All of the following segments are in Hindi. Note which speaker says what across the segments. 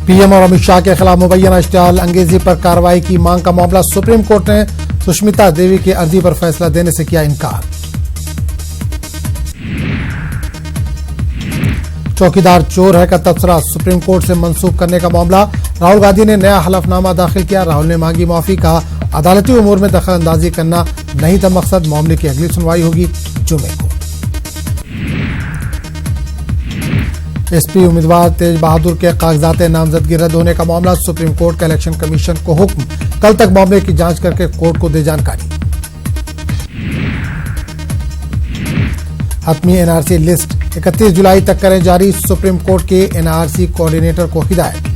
Speaker 1: पीएम और अमित शाह के खिलाफ मुबैना इश्तिहाल अंगेजी पर कार्रवाई की मांग का मामला सुप्रीम कोर्ट ने सुष्मिता देवी की अर्जी पर फैसला देने से किया इनकार। चौकीदार चोर है का तबसरा सुप्रीम कोर्ट से मंसूख करने का मामला। राहुल गांधी ने नया हलफनामा दाखिल किया। राहुल ने मांगी माफी, कहा अदालती उमूर में दखल अंदाजी करना नहीं था मकसद। मामले की अगली सुनवाई होगी जुमे को। एसपी उम्मीदवार तेज बहादुर के कागजात नामजदगी रद्द होने का मामला। सुप्रीम कोर्ट का इलेक्शन कमीशन को हुक्म, कल तक मामले की जांच करके कोर्ट को दे जानकारी। हतमी एनआरसी लिस्ट 31 जुलाई तक करें जारी। सुप्रीम कोर्ट के एनआरसी कोऑर्डिनेटर को हिदायत।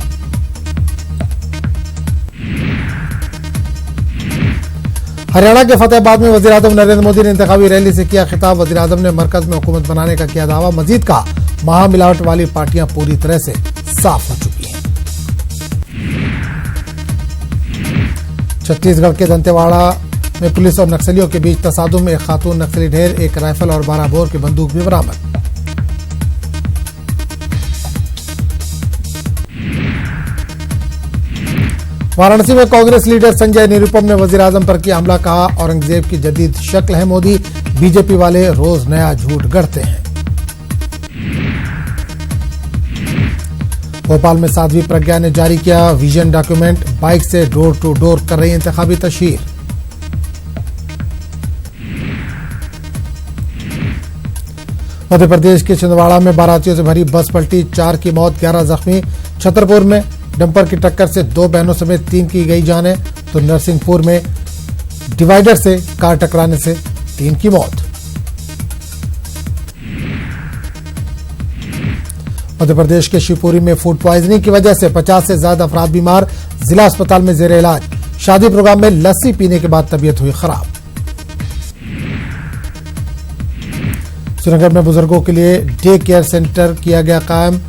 Speaker 1: हरियाणा के फतेहाबाद में वजीर-ए-आजम नरेंद्र मोदी ने इंतखाबी रैली से किया खिताब। वजीर-ए-आजम ने मरकज में हुकूमत बनाने का किया दावा। मजीद कहा महामिलावट वाली पार्टियां पूरी तरह से साफ हो चुकी हैं। छत्तीसगढ़ के दंतेवाड़ा में पुलिस और नक्सलियों के बीच तसादुम, एक खातून नक्सली ढेर, एक राइफल और 12 बोर की बंदूक भी बरामद। वाराणसी में कांग्रेस लीडर संजय निरुपम ने वजीर-ए-आजम पर किया हमला, कहा औरंगजेब की जदीद शक्ल है मोदी, बीजेपी वाले रोज नया झूठ गढ़ते हैं। भोपाल में साध्वी प्रज्ञा ने जारी किया विजन डॉक्यूमेंट, बाइक से डोर टू डोर कर रही इंतखाबी तशहीर। मध्य प्रदेश के छिंदवाड़ा में बारातियों से भरी बस पलटी, 4 की मौत, 11 जख्मी। छतरपुर में डंपर की टक्कर से 2 बहनों समेत 3 की गई जानें, तो नरसिंहपुर में डिवाइडर से कार टकराने से 3 की मौत। मध्य प्रदेश के शिवपुरी में फूड प्वाइजनिंग की वजह से 50 से ज्यादा अफराद बीमार, जिला अस्पताल में जेर इलाज। शादी प्रोग्राम में लस्सी पीने के बाद तबीयत हुई खराब। श्रीनगर में बुजुर्गों के लिए डे केयर सेंटर किया गया कायम।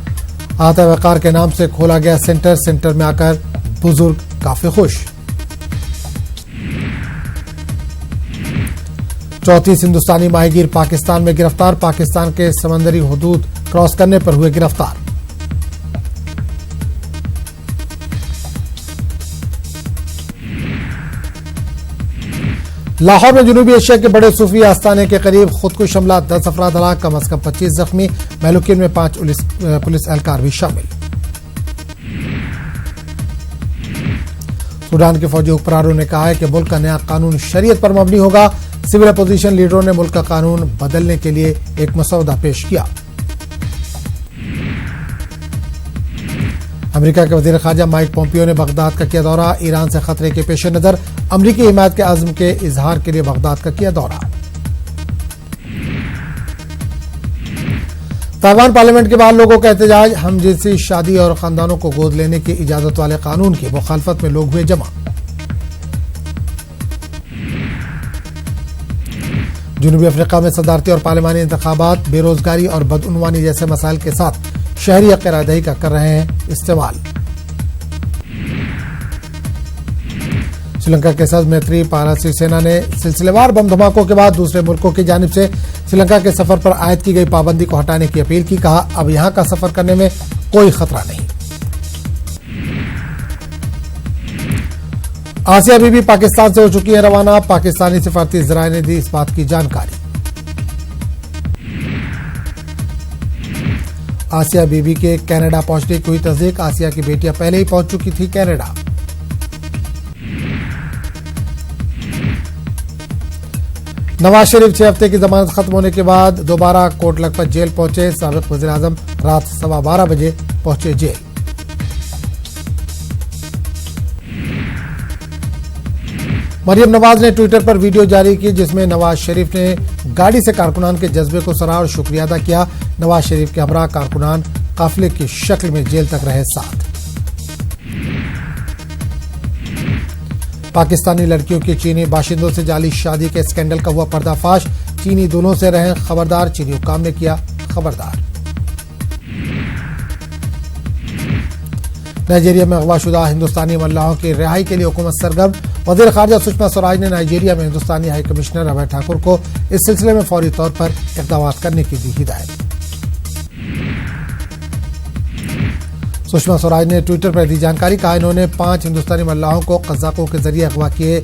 Speaker 1: आता वकार के नाम से खोला गया सेंटर में आकर बुजुर्ग काफी खुश। 34 हिंदुस्तानी माहीगीर पाकिस्तान में गिरफ्तार। पाकिस्तान के समंदरी हुदूद क्रॉस करने पर हुए गिरफ्तार। लाहौर में जनूबी एशिया के बड़े सूफी आस्थाने के करीब खुदकुश हमला, 10 अफराद हलाक, कम से कम 25 जख्मी। महलूकिन में 5 पुलिस एहलकार भी शामिल। सूडान के फौजी हुक्मरानों ने कहा है कि मुल्क का नया कानून शरीयत पर मबनी होगा। सिविल अपोजिशन लीडरों ने मुल्क का कानून बदलने के लिए एक मसौदा पेश किया। अमेरिका के वजीर खारजा माइक पोम्पियो ने बगदाद का किया दौरा। ईरान से खतरे के पेश नजर अमरीकी हिमायत के आज़म के इजहार के लिए बगदाद का किया दौरा। ताइवान पार्लियामेंट के बाहर लोगों का एहतजाज। हमजिनसी शादी और खानदानों को गोद लेने की इजाजत वाले कानून की मुखालफत में लोग हुए जमा। जनूबी अफ्रीका में सदारती और पार्लिमानी इंतखाबात, बेरोजगारी और बदउनवानी जैसे मसाइल के साथ शहरी अक़रारदही का कर रहे हैं इस्तेमाल। श्रीलंका के सदर मैत्रीपाला सिरिसेना ने सिलसिलेवार बम धमाकों के बाद दूसरे मुल्कों की जानिब से श्रीलंका के सफर पर आयद की गई पाबंदी को हटाने की अपील की। कहा अब यहां का सफर करने में कोई खतरा नहीं। आसिया बीबी पाकिस्तान से हो चुकी है रवाना। पाकिस्तानी सिफारती ज़राए ने दी इस बात की जानकारी। आसिया बीबी के कनाडा पहुंचने की हुई तस्दीक। आसिया की बेटियां पहले ही पहुंच चुकी थी कनाडा। नवाज शरीफ 6 हफ्ते की जमानत खत्म होने के बाद दोबारा कोट लखपत जेल पहुंचे। साबिक वज़ीर-ए-आज़म रात 12:15 बजे पहुंचे जेल। मरियम नवाज ने ट्विटर पर वीडियो जारी की जिसमें नवाज शरीफ ने गाड़ी से कारकुनान के जज्बे को सराहा और शुक्रिया अदा किया। नवाज शरीफ के हमरा कारकुनान काफिले की शक्ल में जेल तक रहे साथ। पाकिस्तानी लड़कियों की चीनी बाशिंदों से जाली शादी के स्कैंडल का हुआ पर्दाफाश। चीनी दूल्हों से रहे खबरदार, चीनी हुक्काम ने किया खबरदार। नाइजीरिया में अगवाशुदा हिंदुस्तानी मल्लाहों की रिहाई के लिए हुकूमत सरगर्म। वज़ीर खारजा सुषमा स्वराज ने नाइजीरिया में हिंदुस्तानी हाई कमिश्नर अभय ठाकुर को इस सिलसिले में फौरी तौर पर इक़दामात करने की दी हिदायत। सुषमा स्वराज ने ट्विटर पर दी जानकारी। कहा इन्होंने 5 हिंदुस्तानी महिलाओं को कज़ाकों के जरिए अगवा किए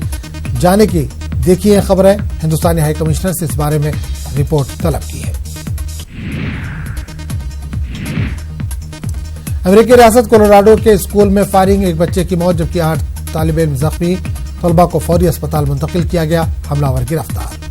Speaker 1: जाने की देखिए खबरें। हिंदुस्तानी हाई कमिश्नर से इस बारे में रिपोर्ट तलब की है। अमेरिकी रियासत कोलोराडो के स्कूल में फायरिंग, एक बच्चे की मौत जबकि 8 तालिब इल्म जख्मी। तलबा को फौरी अस्पताल मुंतकिल किया गया, हमलावर गिरफ्तार।